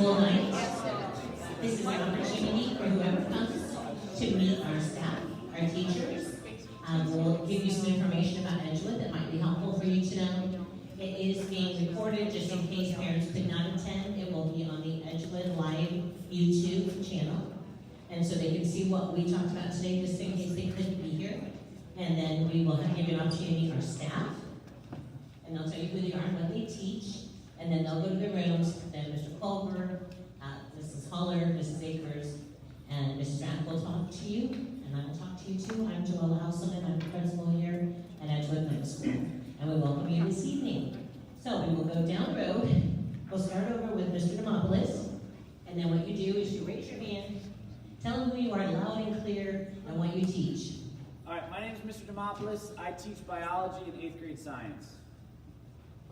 school night. This is an opportunity for whoever comes to meet our staff, our teachers. We'll give you some information about Edgewood that might be helpful for you to know. It is being recorded just in case parents could not attend. It will be on the Edgewood Live YouTube channel. And so they can see what we talked about today, just in case they couldn't be here. And then we will give you an opportunity for staff. And they'll tell you who they are and what they teach. And then they'll go to the rooms. Then Mr. Culver, Mrs. Holler, Mrs. Akers, and Mrs. Rath will talk to you. And I will talk to you too. I'm Joella Houseman. I'm the principal here at Edgewood Middle School. And we welcome you this evening. So we will go down the road. We'll start over with Mr. Demopoulos. And then what you do is you raise your hand, tell them who you are loud and clear, and what you teach. All right, my name is Mr. Demopoulos. I teach biology and 8th grade science.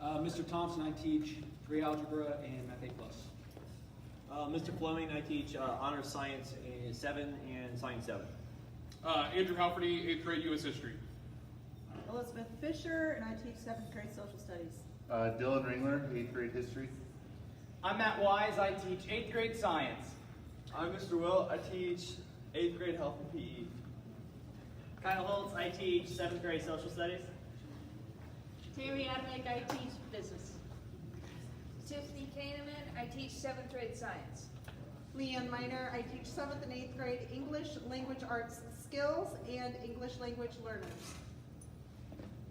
Mr. Thompson, I teach grade algebra and math A+. Mr. Fleming, I teach honors science 7 and science 7. Andrew Halferty, 8th grade U.S. History. Elizabeth Fisher, and I teach 7th grade social studies. Dylan Ringler, 8th grade history. I'm Matt Wise. I teach 8th grade science. I'm Mr. Will. I teach 8th grade health and PE. Kyle Holtz, I teach 7th grade social studies. Tammy Adamick, I teach business. Tiffany Kahneman, I teach 7th grade science. Leanne Miner, I teach 7th and 8th grade English, language arts skills, and English language learners.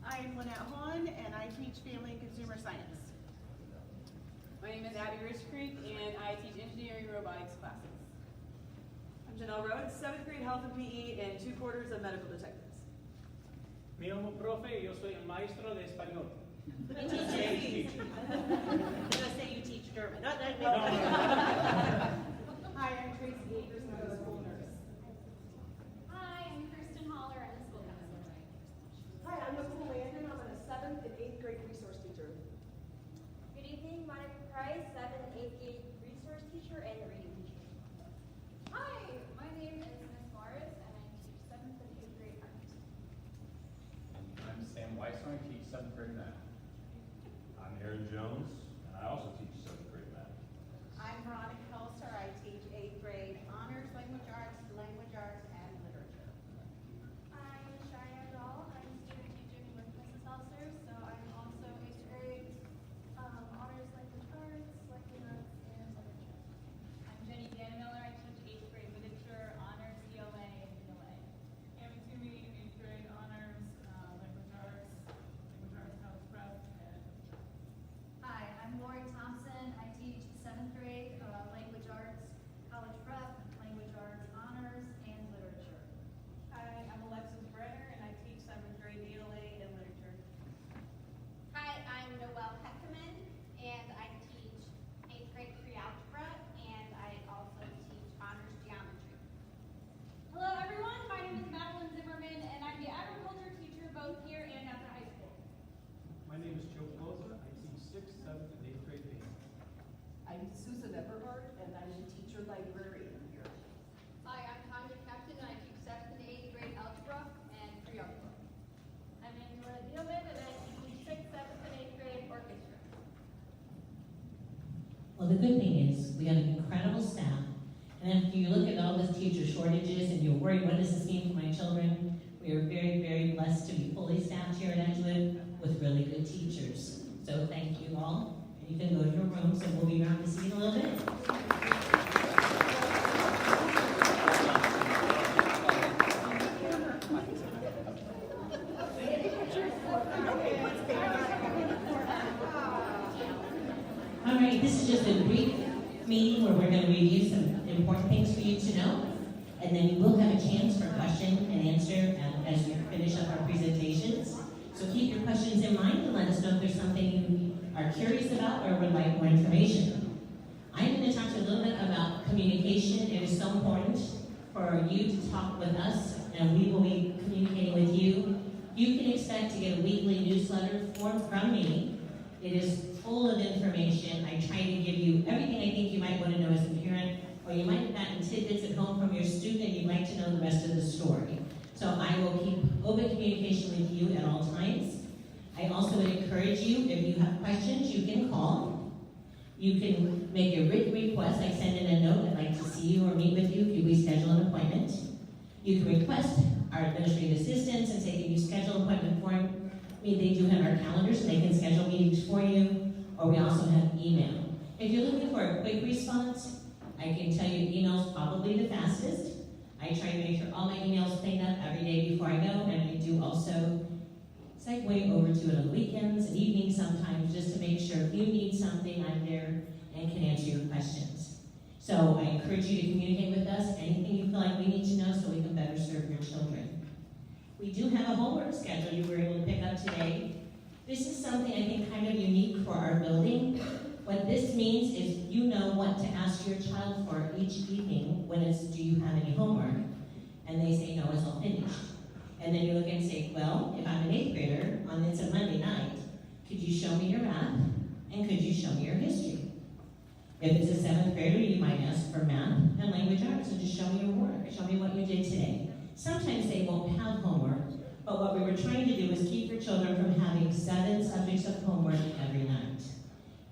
I'm Lynette Hahn, and I teach family and consumer science. My name is Abby Richcreek, and I teach engineering robotics classes. I'm Janelle Rhodes, 7th grade health and PE, and 2/4 of medical detectives. Me llamo profe y yo soy el maestro de español. You teach I'm going to say you teach German. No. Hi, I'm Tracy Akers, and I'm a school nurse. Hi, I'm Kirsten Holler. I'm the school counselor. Hi, I'm Nicole Landon. I'm a 7th and 8th grade resource teacher. Good evening, Monica Price, 7th and 8th grade resource teacher and reading teacher. Hi, my name is Miss Morris, and I teach 7th and 8th grade art. I'm Sam Weissman. I teach 7th grade math. I'm Aaron Jones, and I also teach 7th grade math. I'm Veronica Helser. I teach 8th grade honors, language arts, and literature. I'm Shia Dahl. I'm student teaching with Mrs. Seltzer, so I'm also 8th grade honors, language arts, and literature. I'm Jenny Danmiller. I teach 8th grade literature, honors, ELA, and ELA. Amy Toomey, 8th grade honors, language arts, college prep, and Hi, I'm Lori Thompson. I teach 7th grade language arts, college prep, language arts, honors, and literature. Hi, I'm Alexis Brenner, and I teach 7th grade ELA and literature. Hi, I'm Noelle Heckerman, and I teach 8th grade pre-algebra, and I also teach honors geometry. Hello everyone, my name is Madeline Zimmerman, and I'm the agriculture teacher both here and at the high school. My name is Joe Closer. I teach 6th, 7th, and 8th grade basic. I'm Susan Everhart, and I'm the teacher librarian here. Hi, I'm Tanya Captain, and I teach 7th and 8th grade algebra and pre-algebra. I'm Angela Dealman, and I teach 6th, 7th, and 8th grade orchestra. Well, the good thing is we have an incredible staff. And if you look at all these teacher shortages and you're worried, what does this mean for my children? We are very, very blessed to be fully staffed here at Edgewood with really good teachers. So thank you all. And you can go to your rooms, and we'll be around to see you in a little bit. All right, this is just a brief meeting where we're going to review some important things for you to know, and then you will have a chance for question and answer as we finish up our presentations. So keep your questions in mind and let us know if there's something you are curious about or would like more information. I'm going to talk to you a little bit about communication. It is so important for you to talk with us, and we will be communicating with you. You can expect to get a weekly newsletter from me. It is full of information. I try to give you everything I think you might want to know as a parent, or you might have gotten tidbits at home from your student and you'd like to know the rest of the story. So I will keep open communication with you at all times. I also would encourage you, if you have questions, you can call. You can make a written request, like send in a note, I'd like to see you or meet with you, could we schedule an appointment? You can request our administrative assistants and say, can you schedule an appointment for them? I mean, they do have our calendars, so they can schedule meetings for you, or we also have email. If you're looking for a quick response, I can tell you email's probably the fastest. I try to make sure all my emails cleaned up every day before I go, and I do also segue over to it on weekends and evenings sometimes, just to make sure if you need something, I'm there and can answer your questions. So I encourage you to communicate with us, anything you feel like we need to know so we can better serve your children. We do have a homework schedule you were able to pick up today. This is something I think kind of unique for our building. What this means is you know what to ask your child for each evening when it's, do you have any homework? And they say, no, it's all finished. And then you look and say, well, if I'm an 8th grader, it's a Monday night, could you show me your math? And could you show me your history? If it's a 7th grader, you might ask for math and language arts, so just show me your work, show me what you did today. Sometimes they won't have homework, but what we were trying to do is keep your children from having 7 subjects of homework every night.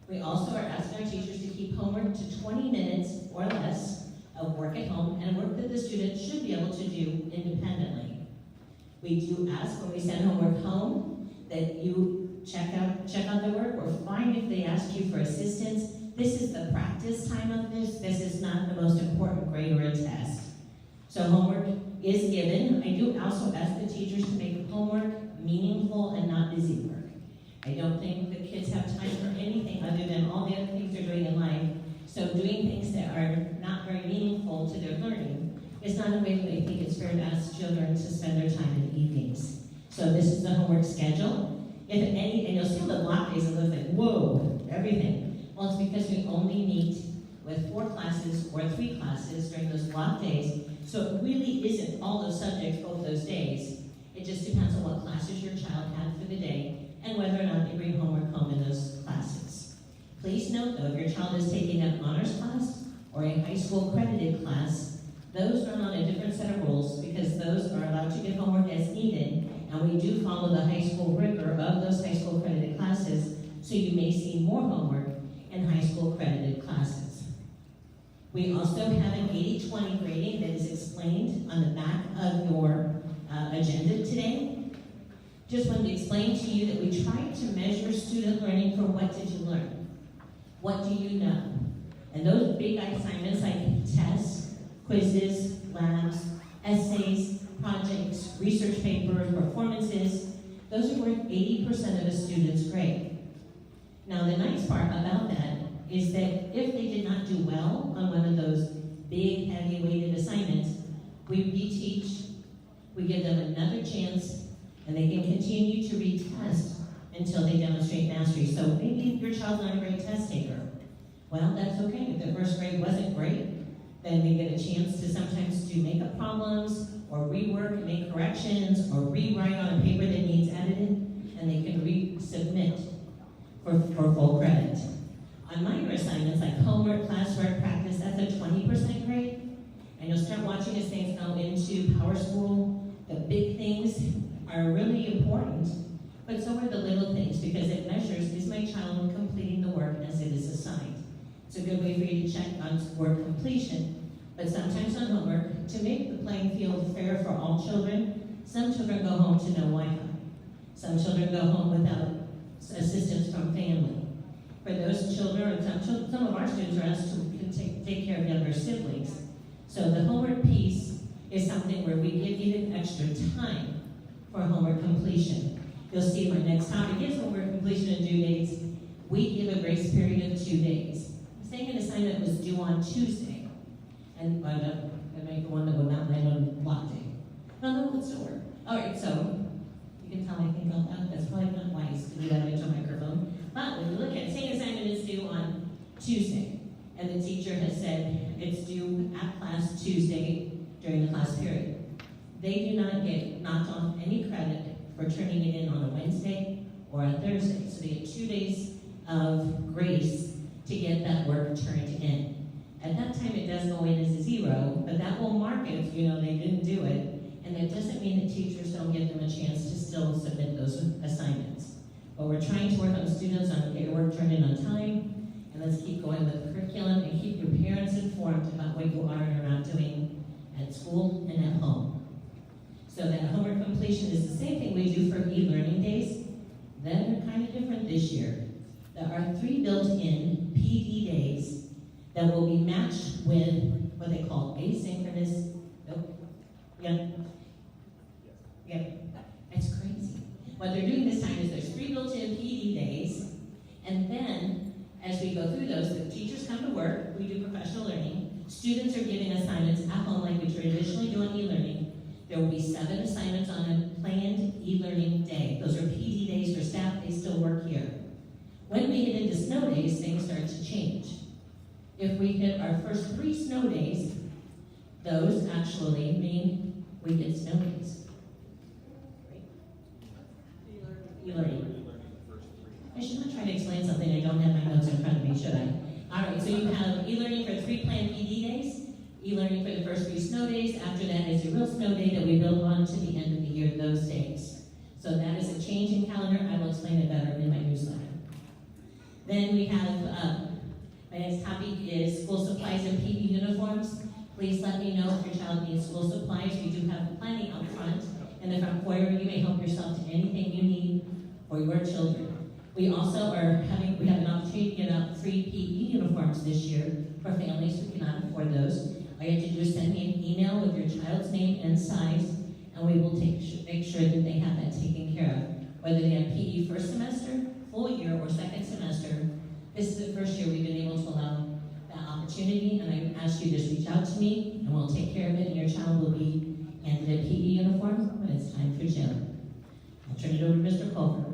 We also are asking our teachers to keep homework to 20 minutes or less of work at home and work that the student should be able to do independently. We do ask when we send homework home that you check out the work. We're fine if they ask you for assistance. This is the practice time of this. This is not the most important grade or a test. So homework is given. I do also ask the teachers to make homework meaningful and not busy work. I don't think the kids have time for anything other than all the other things they're doing in life. So doing things that are not very meaningful to their learning is not a way that I think it's fair to ask children to spend their time in the evenings. So this is the homework schedule. If any, and you'll see the block days, it looks like, whoa, everything. Well, it's because we only meet with 4 classes or 3 classes during those block days. So it really isn't all those subjects both those days. It just depends on what classes your child had for the day and whether or not they bring homework home in those classes. Please note, though, if your child is taking an honors class or a high school accredited class, those run on a different set of rules because those are allowed to get homework as needed, and we do follow the high school rigor of those high school accredited classes, so you may see more homework in high school accredited classes. We also have an 80-20 grading that is explained on the back of your agenda today. Just wanted to explain to you that we try to measure student learning for what did you learn? What do you know? And those big assignments like tests, quizzes, labs, essays, projects, research papers, performances, those are worth 80% of a student's grade. Now the nice part about that is that if they did not do well on one of those big, heavy weighted assignments, we reteach, we give them another chance, and they can continue to retest until they demonstrate mastery. So maybe your child's not a great test taker. Well, that's okay. If the first grade wasn't great, then they get a chance to sometimes do makeup problems, or rework, make corrections, or rewrite on a paper that needs edited, and they can resubmit for full credit. On minor assignments like homework, classwork, practice, that's a 20% grade. And you'll start watching as things go into Power School. The big things are really important, but so are the little things, because it measures, is my child completing the work as it is assigned? It's a good way for you to check on work completion, but sometimes on homework, to make the playing field fair for all children, some children go home to no Wi-Fi. Some children go home without assistance from family. For those children, or some of our students are asked to take care of younger siblings. So the homework piece is something where we give even extra time for homework completion. You'll see my next topic is homework completion and due dates. We give a grace period of 2 days. Saying an assignment was due on Tuesday, and I make the one that would not land on block day. No, let's still work. All right, so you can tell I think out loud. That's probably not wise to do that into a microphone. But when you look at it, saying assignment is due on Tuesday, and the teacher has said it's due at class Tuesday during the class period. They do not get knocked off any credit for turning it in on a Wednesday or a Thursday. So they get 2 days of grace to get that work turned in. At that time, it does go in as a 0, but that will mark it if you know they didn't do it, and that doesn't mean that teachers don't give them a chance to still submit those assignments. But we're trying to work on students on get your work turned in on time, and And let's keep going with the curriculum and keep your parents informed about what you are and are not doing at school and at home. So that homework completion is the same thing we do for e-learning days. They're kind of different this year. There are 3 built-in PD days that will be matched with what they call asynchronous. Nope. Yep. It's crazy. What they're doing this time is there's 3 built-in PD days, and then as we go through those, the teachers come to work, we do professional learning, students are giving assignments at home like we traditionally do on e-learning. There will be 7 assignments on a planned e-learning day. Those are PD days for staff, they still work here. When we get into snow days, things start to change. If we hit our first 3 snow days, those actually mean we get snow days. E-learning. I should not try to explain something I don't have my notes in front of me, should I? All right, so you have e-learning for 3 planned PD days, e-learning for the first 3 snow days. After that is a real snow day that we build on to the end of the year, those days. So that is a change in calendar. I will explain it better in my newsletter. Then we have, my next topic is school supplies and PE uniforms. Please let me know if your child needs school supplies. We do have plenty up front. In the front foyer, you may help yourself to anything you need for your children. We also we have an opportunity to get out free PE uniforms this year for families who cannot afford those. All you have to do is send me an email with your child's name and size, and we will make sure that they have that taken care of. Whether they have PE first semester, full year, or second semester, this is the first year we've been able to allow that opportunity, and I ask you to just reach out to me, and we'll take care of it, and your child will be handed a PE uniform when it's time for gym. I'll turn it over to Mr. Culver.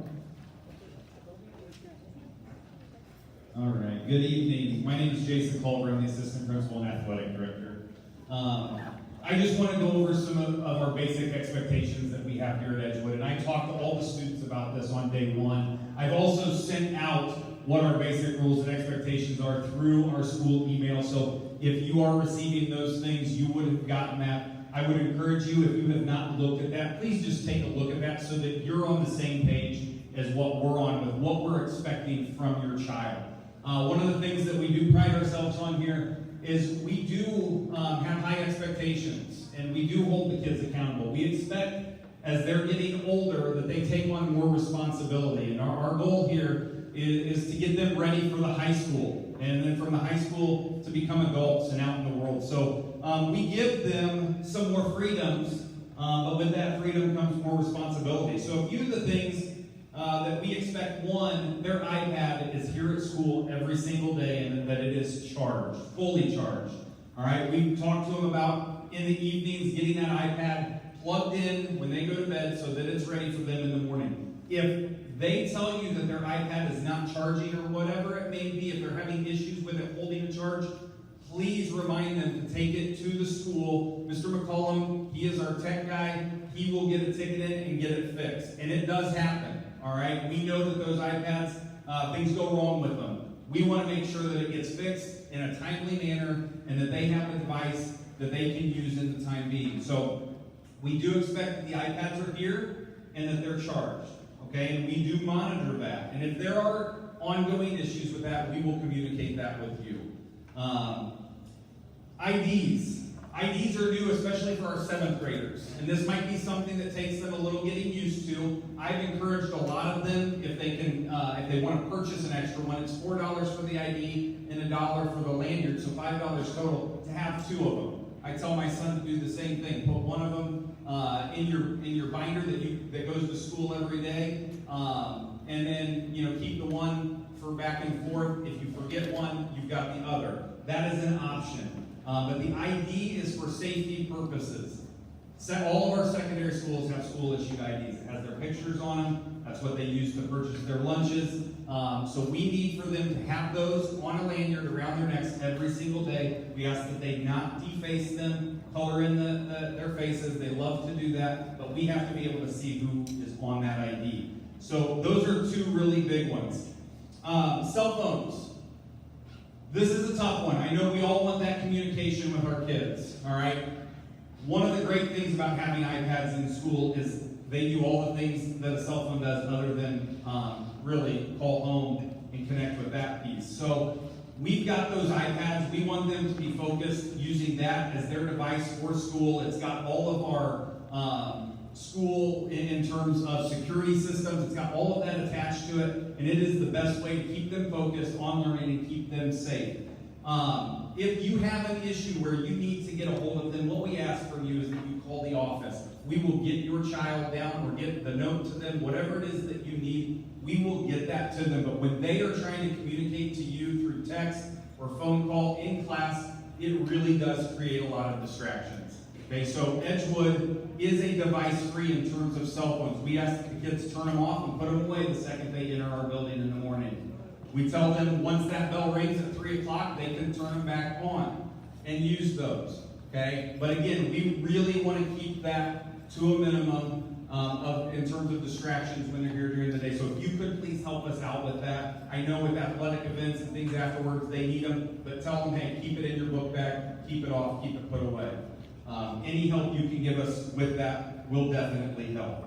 All right, good evening. My name is Jason Culver. I'm the Assistant Principal and Athletic Director. I just want to go over some of our basic expectations that we have here at Edgewood, and I talked to all the students about this on day 1. I've also sent out what our basic rules and expectations are through our school email, so if you are receiving those things, you would have gotten that. I would encourage you, if you have not looked at that, please just take a look at that so that you're on the same page as what we're on with, what we're expecting from your child. One of the things that we do pride ourselves on here is we do have high expectations, and we do hold the kids accountable. We expect, as they're getting older, that they take on more responsibility. And our goal here is to get them ready for the high school, and then from the high school to become adults and out in the world. So we give them some more freedoms, but with that freedom comes more responsibility. So a few of the things that we expect: 1, their iPad is here at school every single day, and that it is charged, fully charged. All right, we talked to them about in the evenings getting that iPad plugged in when they go to bed so that it's ready for them in the morning. If they tell you that their iPad is not charging or whatever it may be, if they're having issues with it holding a charge, please remind them to take it to the school. Mr. McCollum, he is our tech guy. He will get a ticket in and get it fixed. And it does happen. All right, we know that those iPads, things go wrong with them. We want to make sure that it gets fixed in a timely manner and that they have a device that they can use in the time being. So we do expect that the iPads are here and that they're charged. Okay, and we do monitor that. And if there are ongoing issues with that, we will communicate that with you. IDs are due, especially for our 7th graders. And this might be something that takes them a little getting used to. I've encouraged a lot of them, if they want to purchase an extra one, it's $4 for the ID and $1 for the lanyard, so $5 total, to have 2 of them. I tell my son to do the same thing. Put one of them in your binder that goes to school every day, and then keep the one for back and forth. If you forget one, you've got the other. That is an option. But the ID is for safety purposes. All of our secondary schools have school-issued IDs. It has their pictures on them. That's what they use to purchase their lunches. So we need for them to have those on a lanyard around their necks every single day. We ask that they not deface them, color in their faces. They love to do that, but we have to be able to see who is on that ID. So those are 2 really big ones. Cell phones. This is a tough one. I know we all want that communication with our kids, all right? One of the great things about having iPads in school is they do all the things that a cell phone does other than really call home and connect with that piece. So we've got those iPads. We want them to be focused using that as their device for school. It's got all of our school in terms of security systems. It's got all of that attached to it, and it is the best way to keep them focused on learning and keep them safe. If you have an issue where you need to get a hold of them, what we ask from you is that you call the office. We will get your child down or get the note to them, whatever it is that you need, we will get that to them. But when they are trying to communicate to you through text or phone call in class, it really does create a lot of distractions. Okay, so Edgewood is a device-free in terms of cell phones. We ask the kids to turn them off and put them away the second they enter our building in the morning. We tell them once that bell rings at 3 o'clock, they can turn them back on and use those. Okay? But again, we really want to keep that to a minimum in terms of distractions when they're here during the day. So if you could please help us out with that. I know with athletic events and things afterwards, they need them, but tell them, hey, keep it in your book bag, keep it off, keep it put away. Any help you can give us with that will definitely help.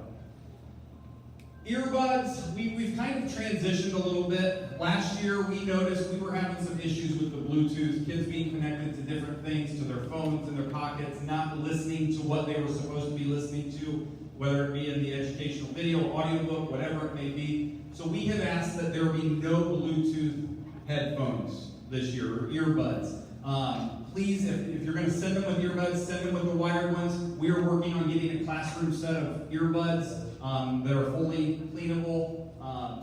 Earbuds, we've kind of transitioned a little bit. Last year, we noticed we were having some issues with the Bluetooth, kids being connected to different things, to their phones in their pockets, not listening to what they were supposed to be listening to, whether it be in the educational video, audiobook, whatever it may be. So we have asked that there be no Bluetooth headphones this year, or earbuds. Please, if you're going to send them with earbuds, send them with the wired ones. We are working on getting a classroom set of earbuds that are fully cleanable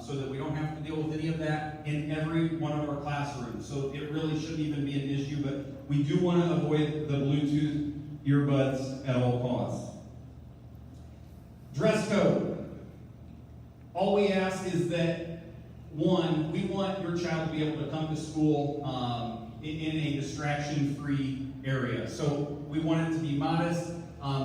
so that we don't have to deal with any of that in every one of our classrooms. So it really shouldn't even be an issue, but we do want to avoid the Bluetooth earbuds at all costs. Dress code. All we ask is that, one, we want your child to be able to come to school in a distraction-free area. So we want it to be modest.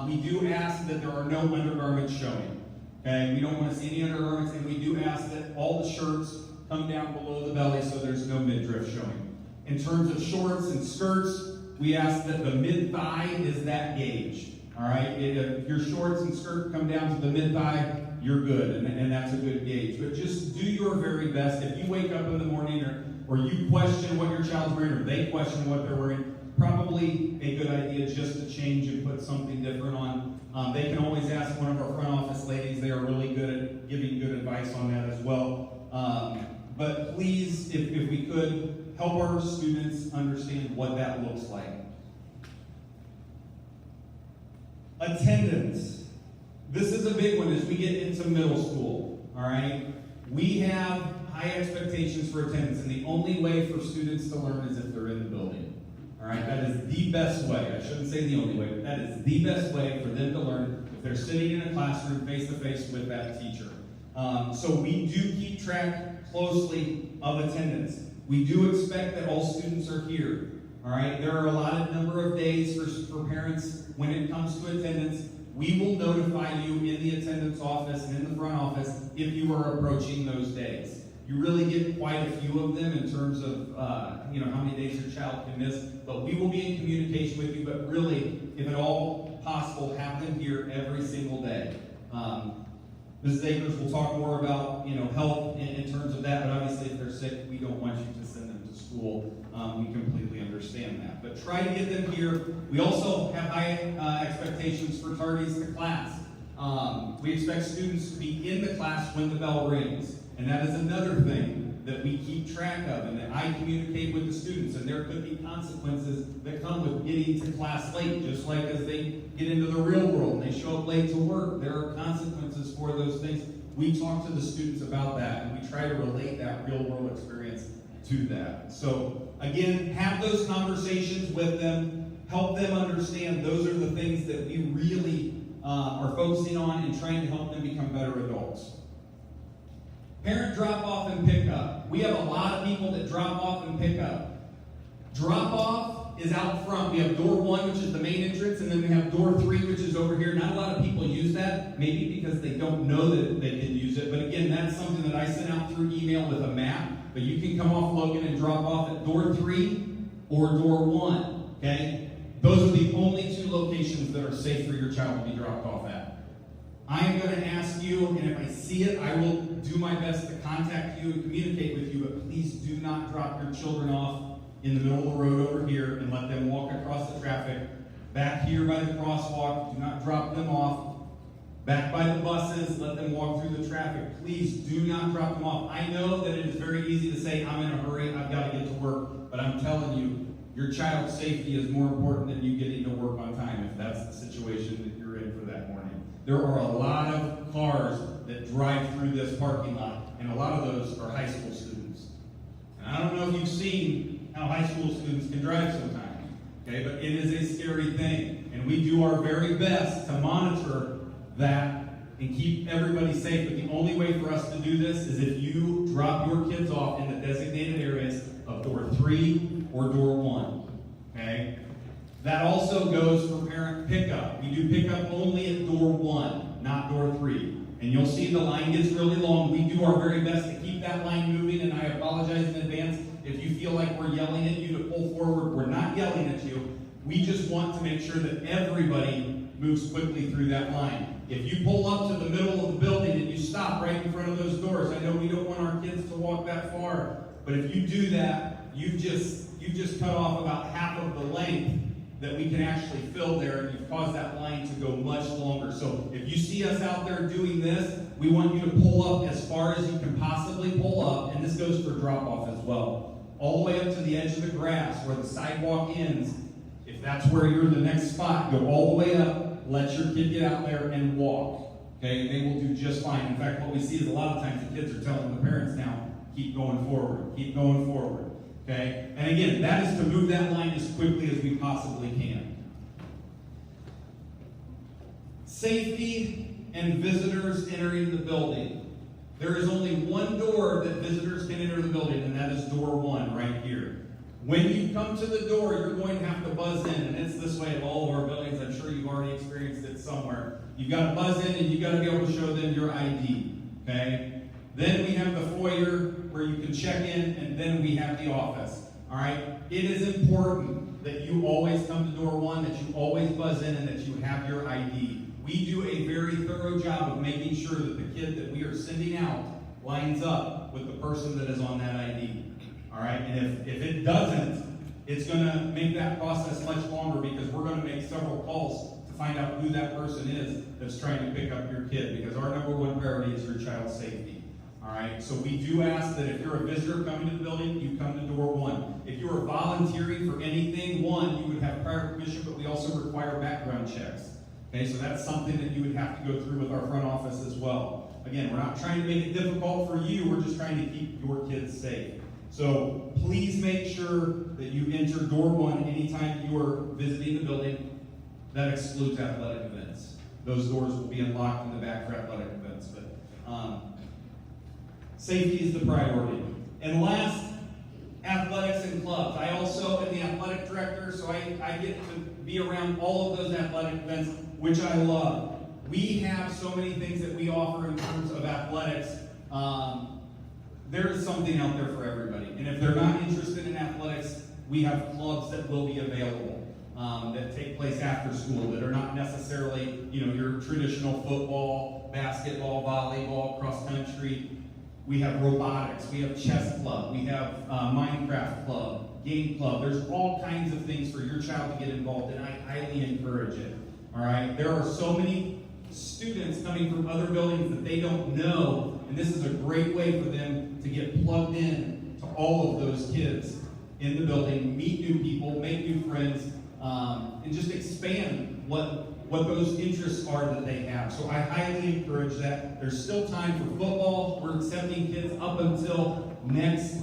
We do ask that there are no undergarments showing. Okay, we don't want to see any undergarments, and we do ask that all the shirts come down below the belly so there's no midriff showing. In terms of shorts and skirts, we ask that the mid-thigh is that gauge. All right, if your shorts and skirt come down to the mid-thigh, you're good, and that's a good gauge. But just do your very best. If you wake up in the morning or you question what your child's wearing, or they question what they're wearing, probably a good idea just to change and put something different on. They can always ask one of our front office ladies. They are really good at giving good advice on that as well. But please, if we could, help our students understand what that looks like. Attendance. This is a big one as we get into middle school. All right? We have high expectations for attendance, and the only way for students to learn is if they're in the building. All right, that is the best way. I shouldn't say the only way, but that is the best way for them to learn if they're sitting in a classroom face-to-face with that teacher. So we do keep track closely of attendance. We do expect that all students are here. All right, there are a lot of number of days for parents when it comes to attendance. We will notify you in the attendance office and in the front office if you are approaching those days. You really get quite a few of them in terms of how many days your child can miss. But we will be in communication with you. But really, if at all possible, have them here every single day. Mrs. Akers will talk more about health in terms of that. But obviously, if they're sick, we don't want you to send them to school. We completely understand that. But try to get them here. We also have high expectations for tardies to class. We expect students to be in the class when the bell rings. And that is another thing that we keep track of and that I communicate with the students. And there could be consequences that come with getting to class late, just like as they get into the real world and they show up late to work. There are consequences for those things. We talk to the students about that, and we try to relate that real world experience to that. So again, have those conversations with them. Help them understand those are the things that we really are focusing on and trying to help them become better adults. Parent drop-off and pick-up. We have a lot of people that drop off and pick up. Drop-off is out front. We have door 1, which is the main entrance, and then we have door 3, which is over here. Not a lot of people use that, maybe because they don't know that they can use it. But again, that's something that I sent out through email with a map. But you can come off Logan and drop off at door 3 or door 1. Okay? Those are the only 2 locations that are safe for your child to be dropped off at. I am going to ask you, and if I see it, I will do my best to contact you and communicate with you, but please do not drop your children off in the middle of the road over here and let them walk across the traffic. Back here by the crosswalk, do not drop them off. Back by the buses, let them walk through the traffic. Please do not drop them off. I know that it is very easy to say, I'm in a hurry, I've got to get to work, but I'm telling you, your child's safety is more important than you getting to work on time if that's the situation that you're in for that morning. There are a lot of cars that drive through this parking lot, and a lot of those are high school students. And I don't know if you've seen how high school students can drive sometimes, okay, but it is a scary thing, and we do our very best to monitor that and keep everybody safe, but the only way for us to do this is if you drop your kids off in the designated areas of door 3 or door 1, okay? That also goes for parent pickup. We do pickup only at door 1, not door 3. And you'll see the line gets really long. We do our very best to keep that line moving, and I apologize in advance if you feel like we're yelling at you to pull forward. We're not yelling at you. We just want to make sure that everybody moves quickly through that line. If you pull up to the middle of the building and you stop right in front of those doors, I know we don't want our kids to walk that far, but if you do that, you've just cut off about half of the length that we can actually fill there, and you've caused that line to go much longer. So if you see us out there doing this, we want you to pull up as far as you can possibly pull up, and this goes for drop-off as well. All the way up to the edge of the grass where the sidewalk ends. If that's where you're the next spot, go all the way up, let your kid get out there and walk. Okay, and they will do just fine. In fact, what we see is a lot of times the kids are telling the parents now, keep going forward, keep going forward. Okay? And again, that is to move that line as quickly as we possibly can. Safety and visitors entering the building. There is only one door that visitors can enter the building, and that is door 1 right here. When you come to the door, you're going to have to buzz in, and it's this way at all of our buildings. I'm sure you've already experienced it somewhere. You've got to buzz in, and you've got to be able to show them your ID. Okay? Then we have the foyer where you can check in, and then we have the office. All right? It is important that you always come to door 1, that you always buzz in, and that you have your ID. We do a very thorough job of making sure that the kid that we are sending out lines up with the person that is on that ID. All right? And if it doesn't, it's going to make that process much longer because we're going to make several calls to find out who that person is that's trying to pick up your kid, because our number one priority is your child's safety. All right? So we do ask that if you're a visitor coming to the building, you come to door 1. If you are volunteering for anything, one, you would have prior permission, but we also require background checks. Okay? So that's something that you would have to go through with our front office as well. Again, we're not trying to make it difficult for you. We're just trying to keep your kids safe. So please make sure that you enter door 1 anytime you are visiting the building. That excludes athletic events. Those doors will be unlocked in the back for athletic events. But safety is the priority. And last, athletics and clubs. I also am the athletic director, so I get to be around all of those athletic events, which I love. We have so many things that we offer in terms of athletics. There is something out there for everybody. And if they're not interested in athletics, we have clubs that will be available that take place after school that are not necessarily, your traditional football, basketball, volleyball, cross country. We have robotics. We have chess club. We have Minecraft club, game club. There's all kinds of things for your child to get involved in. I highly encourage it. All right. There are so many students coming from other buildings that they don't know, and this is a great way for them to get plugged in to all of those kids in the building, meet new people, make new friends, and just expand what those interests are that they have. So I highly encourage that. There's still time for football. We're accepting kids up until next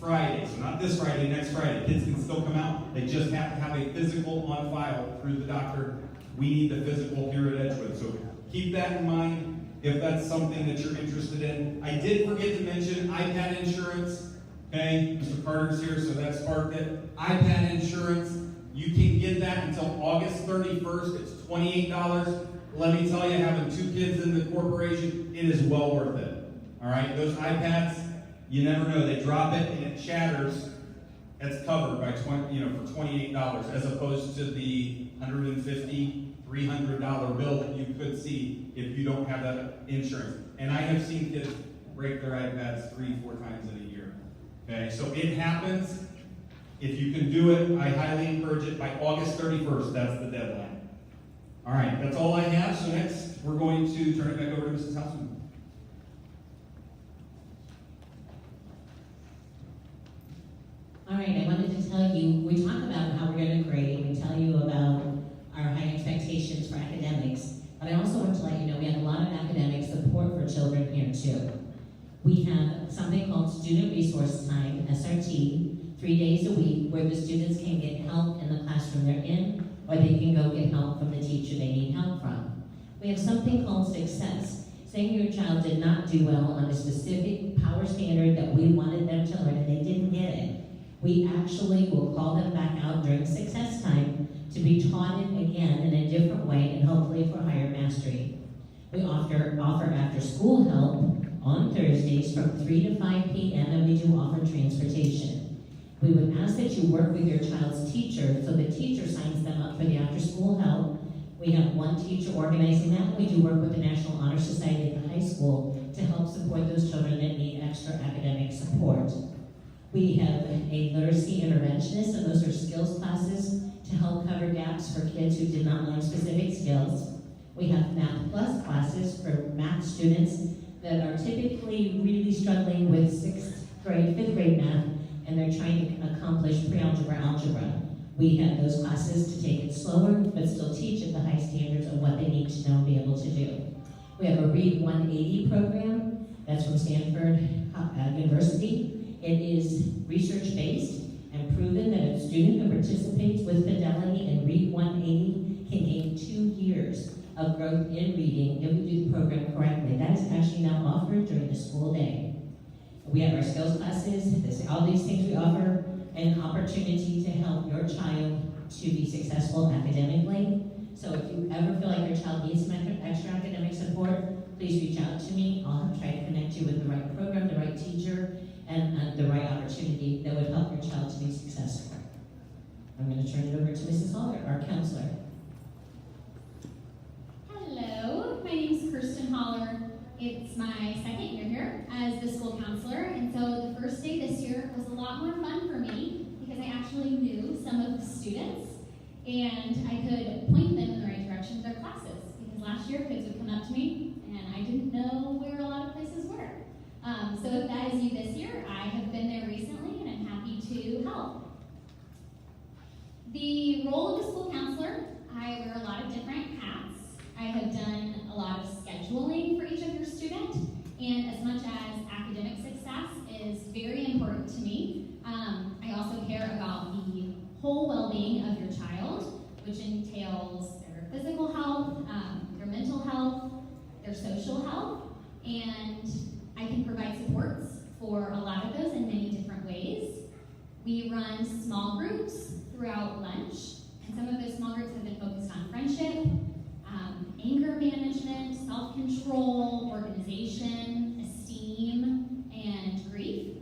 Friday. So not this Friday, next Friday. Kids can still come out. They just have to have a physical on file through the doctor. We need the physical here at Edgewood. So keep that in mind if that's something that you're interested in. I did forget to mention iPad insurance. Okay, Mr. Carter's here, so that's part of it. iPad insurance, you can get that until August 31st. It's $28. Let me tell you, having 2 kids in the corporation, it is well worth it. All right, those iPads, you never know. They drop it and it shatters. That's covered by for $28, as opposed to the $150, $300 bill that you could see if you don't have that insurance. And I have seen kids break their iPads 3-4 times in a year. Okay, so it happens. If you can do it, I highly encourage it by August 31st. That's the deadline. All right, that's all I have. So next, we're going to turn it back over to Mrs. Houseman. All right, I wanted to tell you, we talk about how we're going to grade, we tell you about our high expectations for academics, but I also want to let you know we have a lot of academic support for children here too. We have something called Student Resource Time, SRT, 3 days a week, where the students can get help in the classroom they're in, or they can go get help from the teacher they need help from. We have something called Success, saying your child did not do well on a specific power standard that we wanted them to learn and they didn't get it. We actually will call them back out during Success Time to be taught it again in a different way and hopefully for higher mastery. We offer after school help on Thursdays from 3 to 5 p.m. and we do offer transportation. We would ask that you work with your child's teacher so the teacher signs them up for the after school help. We have one teacher organizing that. We do work with the National Honor Society at the high school to help support those children that need extra academic support. We have a literacy interventionist, and those are skills classes to help cover gaps for kids who did not learn specific skills. We have Math Plus classes for math students that are typically really struggling with 6th grade, 5th grade math, and they're trying to accomplish pre-algebra, algebra. We have those classes to take it slower, but still teach at the high standards of what they need to know and be able to do. We have a Read 180 program, that's from Stanford University. It is research-based and proven that a student who participates with fidelity in Read 180 can gain 2 years of growth in reading if we do the program correctly. That is actually now offered during the school day. We have our skills classes, all these things we offer, an opportunity to help your child to be successful academically. So if you ever feel like your child needs some extra academic support, please reach out to me. I'll try to connect you with the right program, the right teacher, and the right opportunity that would help your child to be successful. I'm going to turn it over to Mrs. Holler, our counselor. Hello, my name is Kirsten Holler. It's my second year here as the school counselor, and so the first day this year was a lot more fun for me because I actually knew some of the students and I could point them in the right direction to their classes, because last year kids would come up to me and I didn't know where a lot of places were. So if that is you this year, I have been there recently and I'm happy to help. The role of the school counselor, I wear a lot of different hats. I have done a lot of scheduling for each of your students, and as much as academic success is very important to me, I also care about the whole well-being of your child, which entails their physical health, their mental health, their social health, and I can provide supports for a lot of those in many different ways. We run small groups throughout lunch, and some of those small groups have been focused on friendship, anger management, self-control, organization, esteem, and grief.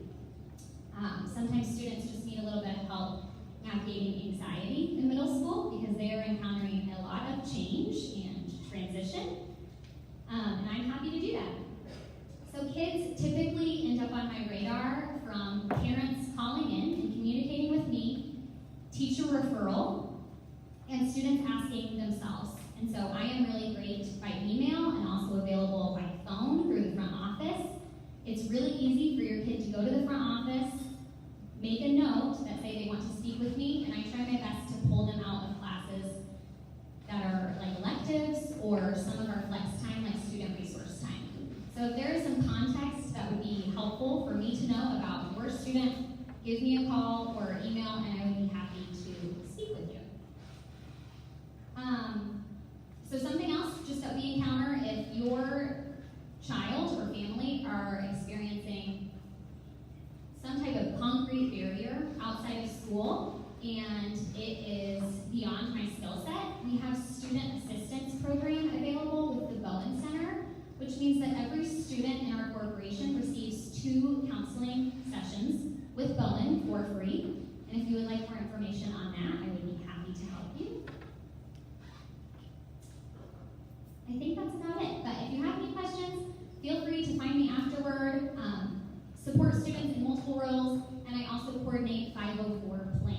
Sometimes students just need a little bit of help navigating anxiety in middle school because they are encountering a lot of change and transition, and I'm happy to do that. So kids typically end up on my radar from parents calling in and communicating with me, teacher referral, and students asking themselves. And so I am really great by email and also available by phone through the front office. It's really easy for your kid to go to the front office, make a note that say they want to speak with me, and I try my best to pull them out of classes that are like electives or some of our flex time like student resource time. So if there is some context that would be helpful for me to know about your student, give me a call or email and I would be happy to speak with you. So something else just that we encounter, if your child or family are experiencing some type of concrete barrier outside of school and it is beyond my skill set, we have student assistance program available with the Bowen Center, which means that every student in our corporation receives 2 counseling sessions with Bowen for free. And if you would like more information on that, I would be happy to help you. I think that's about it, but if you have any questions, feel free to find me afterward. Support students in multiple roles, and I also coordinate 504 plans.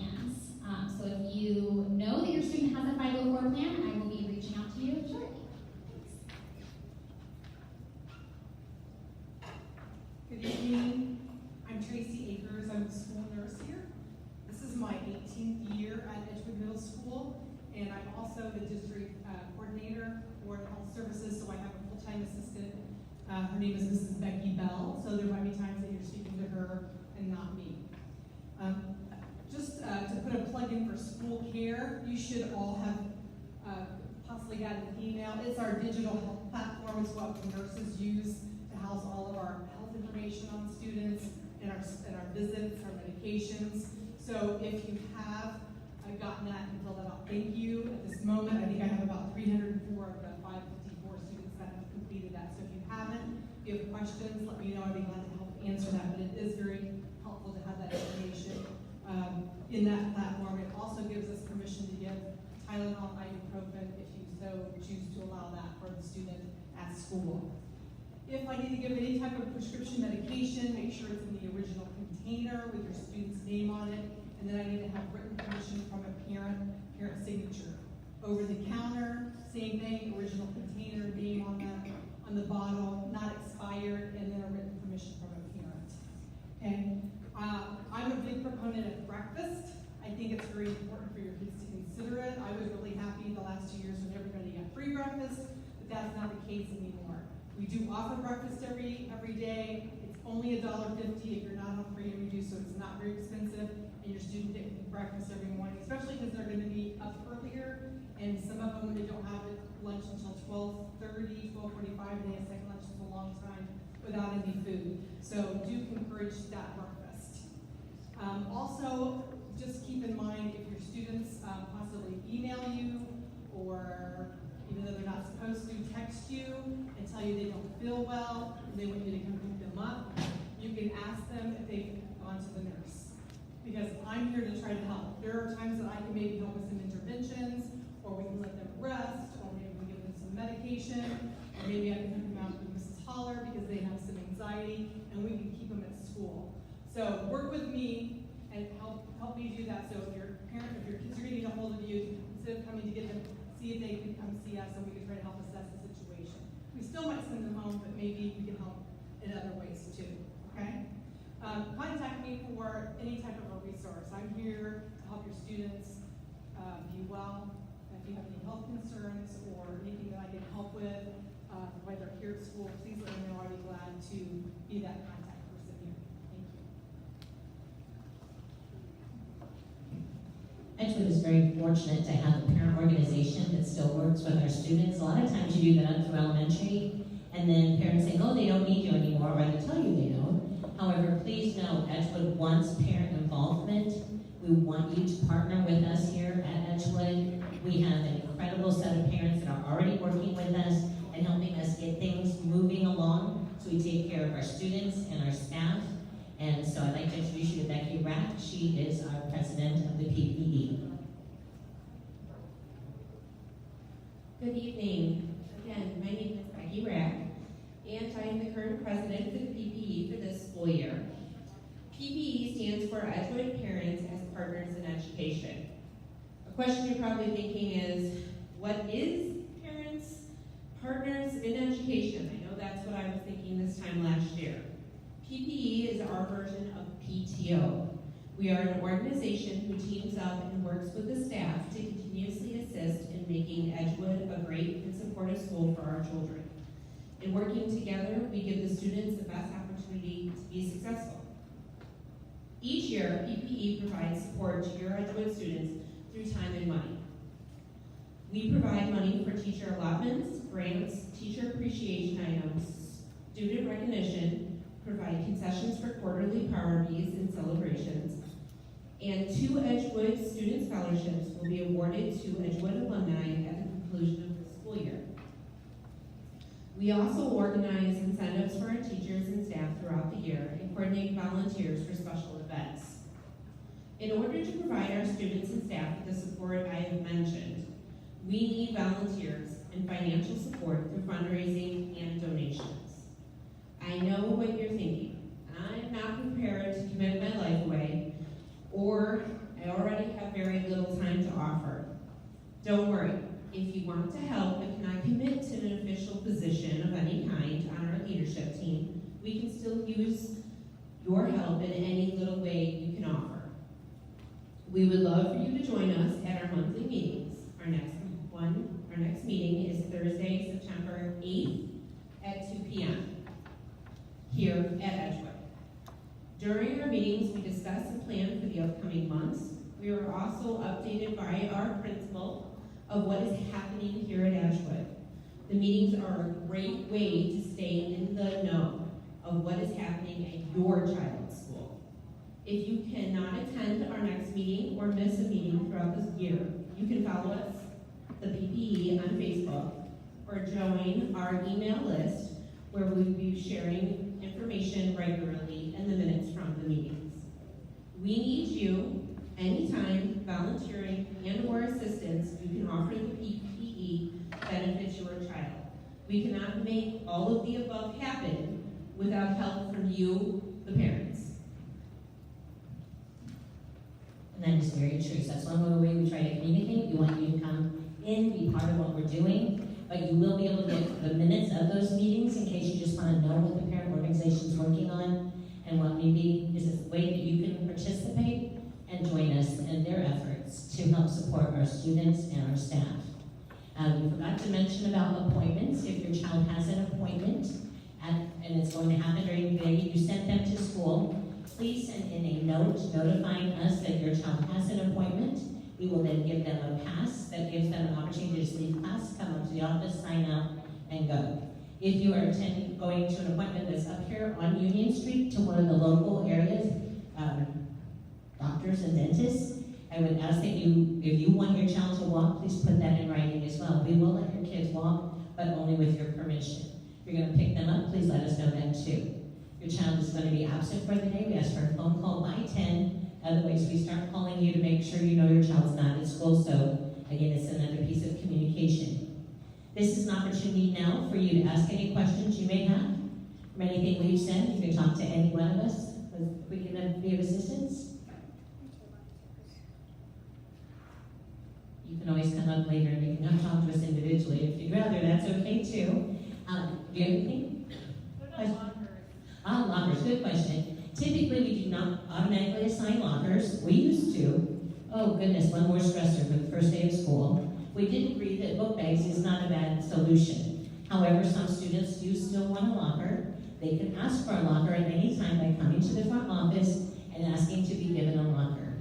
Good evening. I'm Tracy Akers. I'm the school nurse here. This is my 18th year at Edgewood Middle School, and I'm also the district coordinator for health services, so I have a full-time assistant. Her name is Mrs. Becky Bell, so there might be times that you're speaking to her and not me. Just to put a plug in for school care, you should all have possibly got an email. It's our digital health platform. It's what the nurses use to house all of our health information on students and our visits, our medications. So if you have gotten that and filled that out, thank you. At this moment, I think I have about 304 of the 554 students that have completed that. So if you haven't, if you have questions, let me know. I'd be glad to help answer that. But it is very helpful to have that information in that platform. It also gives us permission to give Tylenol, ibuprofen, if you so choose to allow that for the student at school. If I need to give any type of prescription medication, make sure it's in the original container with your student's name on it, and then I need to have written permission from a parent signature. Over the counter, same thing, original container, name on the bottle, not expired, and then a written permission from a parent. And I'm a big proponent of breakfast. I think it's very important for your kids to consider it. I was really happy the last 2 years when everybody got free breakfast, but that's not the case anymore. We do offer breakfast every day. It's only $1.50 if you're not on free and reduced, so it's not very expensive, and your student can eat breakfast every morning, especially because they're going to be up earlier, and some of them, they don't have lunch until 12:30, 12:45, they have second lunch for a long time without any food. So do encourage that breakfast. Also, just keep in mind if your students possibly email you, or even though they're not supposed to, text you and tell you they don't feel well and they want you to come pick them up, you can ask them if they've gone to the nurse. Because I'm here to try to help. There are times that I can maybe help with some interventions, or we can let them rest, or maybe we give them some medication, or maybe I can hook them out with Mrs. Holler because they have some anxiety, and we can keep them at school. So work with me and help me do that. So if your kids are getting a hold of you, instead of coming to get them, see if they can come see us, and we can try to help assess the situation. We still might send them home, but maybe we can help in other ways too, okay? Contact me for any type of a resource. I'm here to help your students be well. If you have any health concerns or anything that I can help with, while they're here at school, please let me know. I'd be glad to be that contact person here. Thank you. Edgewood is very fortunate to have a parent organization that still works with our students. A lot of times you do that through elementary, and then parents say, oh, they don't need you anymore, or they tell you they don't. However, please know Edgewood wants parent involvement. We want you to partner with us here at Edgewood. We have an incredible set of parents that are already working with us and helping us get things moving along, so we take care of our students and our staff. And so I'd like to introduce you to Becky Rack. She is our president of the PPE. Good evening. Again, my name is Becky Rack, and I am the current president of the PPE for this school year. PPE stands for Edgewood Parents as Partners in Education. A question you're probably thinking is, what is Parents Partners in Education? I know that's what I was thinking this time last year. PPE is our version of PTO. We are an organization who teams up and works with the staff to continuously assist in making Edgewood a great and supportive school for our children. In working together, we give the students the best opportunity to be successful. Each year, PPE provides support to your Edgewood students through time and money. We provide money for teacher allotments, grants, teacher appreciation items, student recognition, provide concessions for quarterly power bees and celebrations, and 2 Edgewood student scholarships will be awarded to Edgewood alumni at the conclusion of the school year. We also organize incentives for our teachers and staff throughout the year and coordinate volunteers for special events. In order to provide our students and staff with the support I have mentioned, we need volunteers and financial support through fundraising and donations. I know what you're thinking. I'm not prepared to commit my life away, or I already have very little time to offer. Don't worry. If you want to help but cannot commit to an official position of any kind on our leadership team, we we can still use your help in any little way you can offer. We would love for you to join us at our monthly meetings. Our next meeting is Thursday, September 8th at 2 p.m. here at Edgewood. During our meetings, we discuss and plan for the upcoming months. We are also updated by our principal of what is happening here at Edgewood. The meetings are a great way to stay in the know of what is happening at your child's school. If you cannot attend our next meeting or miss a meeting throughout this year, you can follow us, the PPE, on Facebook, or join our email list where we will be sharing information regularly in the minutes from the meetings. We need you anytime, volunteering and or assistance you can offer the PPE benefits your child. We cannot make all of the above happen without help from you, the parents. And that is very true. So that's one way we try to communicate. We want you to come in, be part of what we're doing, but you will be able to get the minutes of those meetings in case you just want to know what the parent organization is working on and what maybe is a way that you can participate and join us in their efforts to help support our students and our staff. We forgot to mention about appointments. If your child has an appointment and it's going to happen during the day you sent them to school, please send in a note notifying us that your child has an appointment. We will then give them a pass that gives them an opportunity to just leave class, come up to the office, sign up, and go. If you are going to an appointment that's up here on Union Street to one of the local areas, doctors and dentists, I would ask that if you want your child to walk, please put that in writing as well. We will let your kids walk, but only with your permission. If you're going to pick them up, please let us know that too. Your child is going to be absent for the day. We ask for a phone call by 10. Otherwise, we start calling you to make sure you know your child's not at school. So, again, it's another piece of communication. This is an opportunity now for you to ask any questions you may have. From anything we've said, you can talk to any one of us. We can be of assistance. You can always come up later and you can come talk to us individually. If you'd rather, that's okay too. Do you have anything? Lockers, good question. Typically, we do not automatically assign lockers. We used to. Oh goodness, one more stressor for the first day of school. We did agree that book bags is not a bad solution. However, some students do still want a locker. They can ask for a locker at any time by coming to the front office and asking to be given a locker.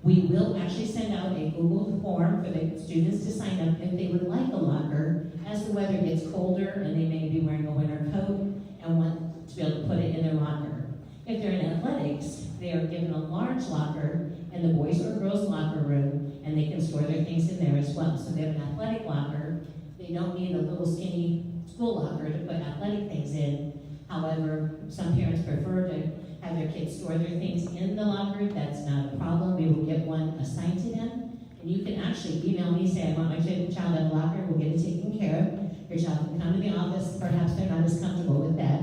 We will actually send out a Google form for the students to sign up if they would like a locker as the weather gets colder and they may be wearing a winter coat and want to be able to put it in their locker. If they're in athletics, they are given a large locker in the boys or girls locker room and they can store their things in there as well. So they have an athletic locker. They don't need a little skinny school locker to put athletic things in. However, some parents prefer to have their kids store their things in the locker. That's not a problem. We will get one assigned to them. And you can actually email me, say, I want my child to have a locker. We'll get it taken care of. Your child can come to the office. Perhaps they're not as comfortable with that.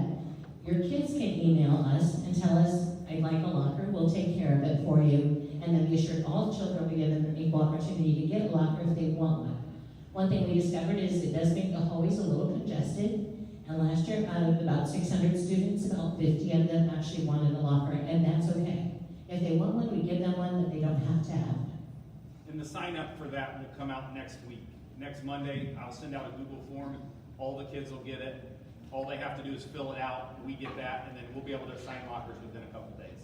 Your kids can email us and tell us, I'd like a locker. We'll take care of it for you. And then be assured all children will be given an equal opportunity to get a locker if they want one. One thing we discovered is it does make the hallways a little congested. And last year, out of about 600 students, about 50 of them actually wanted a locker, and that's okay. If they want one, we give them one that they don't have to have. And the sign up for that will come out next week. Next Monday, I'll send out a Google form. All the kids will get it. All they have to do is fill it out. We get that, and then we'll be able to assign lockers within a couple days.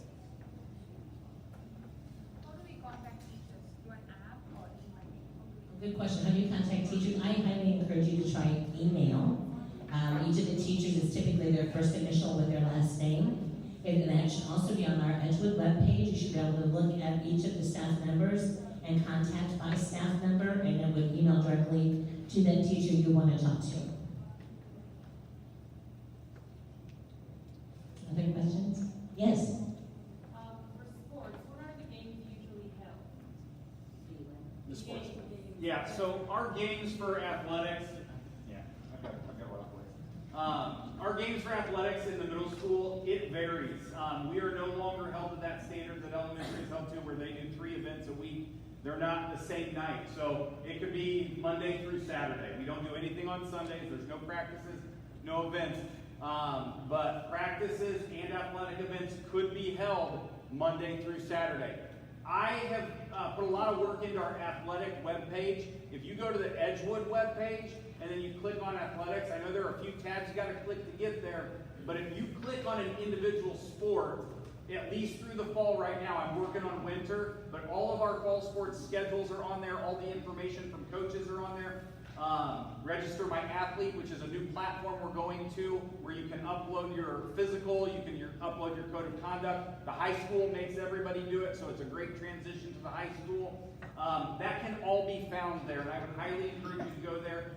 How do we contact teachers? Through an app or email? Good question. How do you contact teachers? I highly encourage you to try email. Each of the teachers is typically their first initial with their last name. And that should also be on our Edgewood webpage. You should be able to look at each of the staff members and contact by staff member, and it would email directly to that teacher you want to talk to. Other questions? Yes? For sports, what are the games usually held? The sports. Yeah, so our games for athletics, our games for athletics in the middle school, it varies. We are no longer held to that standard that elementary is held to where they do 3 events a week. They're not the same night. So it could be Monday through Saturday. We don't do anything on Sundays. There's no practices, no events. But practices and athletic events could be held Monday through Saturday. I have put a lot of work into our athletic webpage. If you go to the Edgewood webpage and then you click on athletics, I know there are a few tabs you got to click to get there, but if you click on an individual sport, at least through the fall right now, I'm working on winter, but all of our fall sports schedules are on there. All the information from coaches are on there. Register My Athlete, which is a new platform we're going to, where you can upload your physical, you can upload your code of conduct. The high school makes everybody do it, so it's a great transition to the high school. That can all be found there, and I would highly encourage you to go there.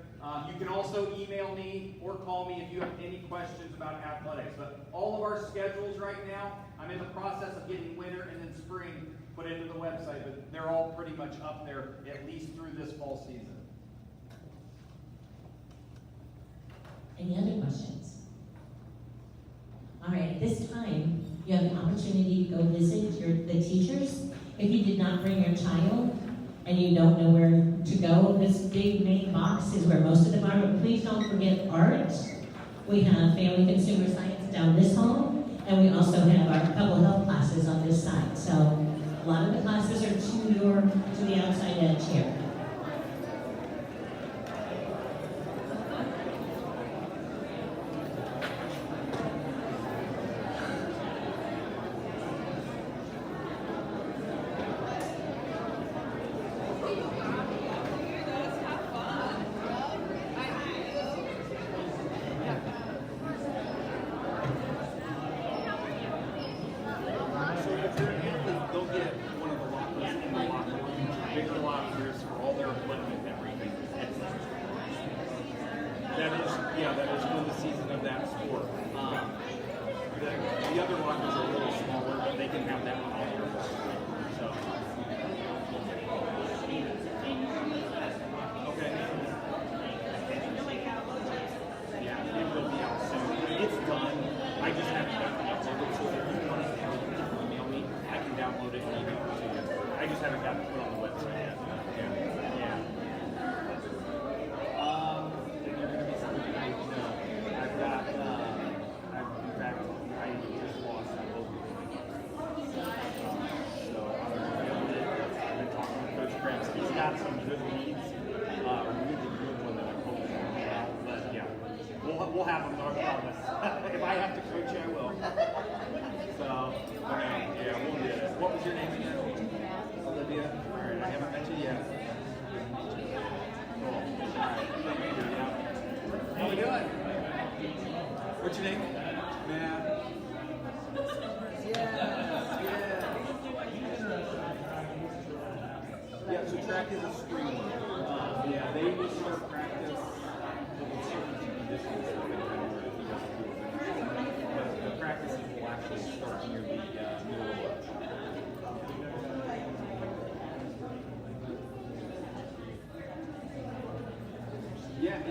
You can also email me or call me if you have any questions about athletics. But all of our schedules right now, I'm in the process of getting winter and then spring put into the website, but they're all pretty much up there, at least through this fall season. Any other questions? All right, at this time, you have an opportunity to go visit the teachers. If you did not bring your child and you don't know where to go, this big main box is where most of them are, but please don't forget art. We have family consumer science down this hall, and we also have our couple health classes on this side. So a lot of the classes are to the outside edge here. We'll have them, I promise. If I have to coach you, I will. So, okay, yeah, we'll do it. What was your name again? Olivia? All right, I haven't met you yet. Cool. All right, thank you. How we doing? What's your name? Matt. Yeah, so track is a screen. Yeah, they will start practice. The practices will actually start near the middle of March. Yeah, if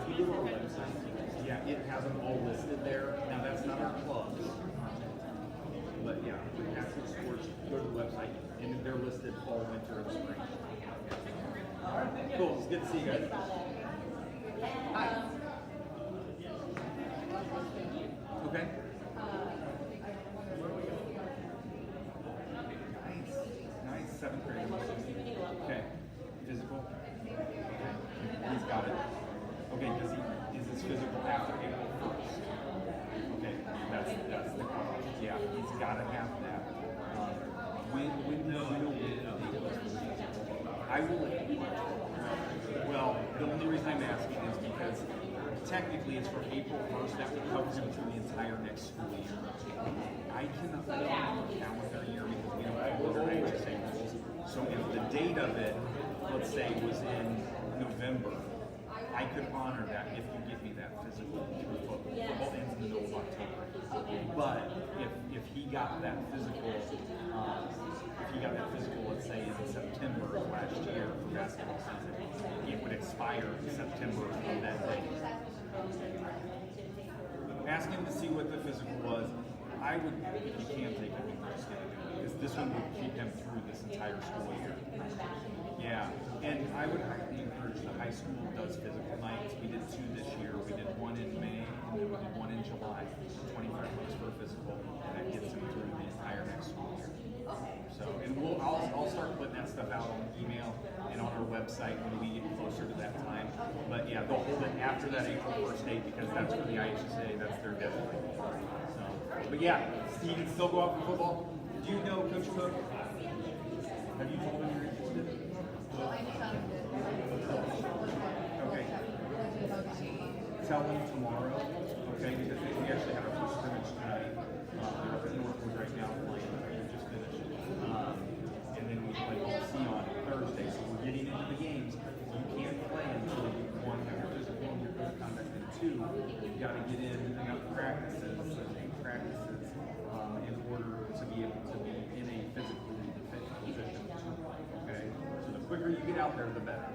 you go to our website, yeah, it has them all listed there. Now that's not our clubs, but yeah, the Catholic sports, go to the website and they're listed fall, winter, and spring. Cool, it's good to see you guys. Hi. Okay. Nice. 7th grade. Okay. Physical. Okay. He's got it. Okay. Is this physical after April 1st? Okay. That's the cutoff. Yeah. He's got to have that. When I will. Well, the only reason I'm asking is because technically it's for April 1st. That will cover him through the entire next school year. I cannot put it on the calendar year because we don't have other HSA rules. So if the date of it, let's say, was in November, I could honor that if you give me that physical through football. Football ends in the middle of October. But if he got that physical, let's say in September of last year for basketball season, it would expire in September of that day. Ask him to see what the physical was. I would, if you can take it, because this one will keep him through this entire school year. Yeah, and I would highly encourage the high school does physical nights. We did 2 this year. We did 1 in May and then we did 1 in July. $25 for a physical, and that gets him through the entire next school year. So, and I'll start putting that stuff out on email and on our website when we get closer to that time. But yeah, they'll hold it after that April 1st date because that's for the IHSA. That's their deadline. So, but yeah, you can still go out for football. Do you know Coach Cook? Have you told him you're interested? Okay. Tell him tomorrow, okay, because we actually have our first scrimmage tonight. They're up at Northwood right now playing, we just finished. And then we play OC on Thursday, so we're getting into the games. You can't play until you, 1, have your physical and your code of conduct, and 2, you've got to get in enough practices, so 8 practices, in order to be able to be in a physically fit position to play, okay? So the quicker you get out there, the better.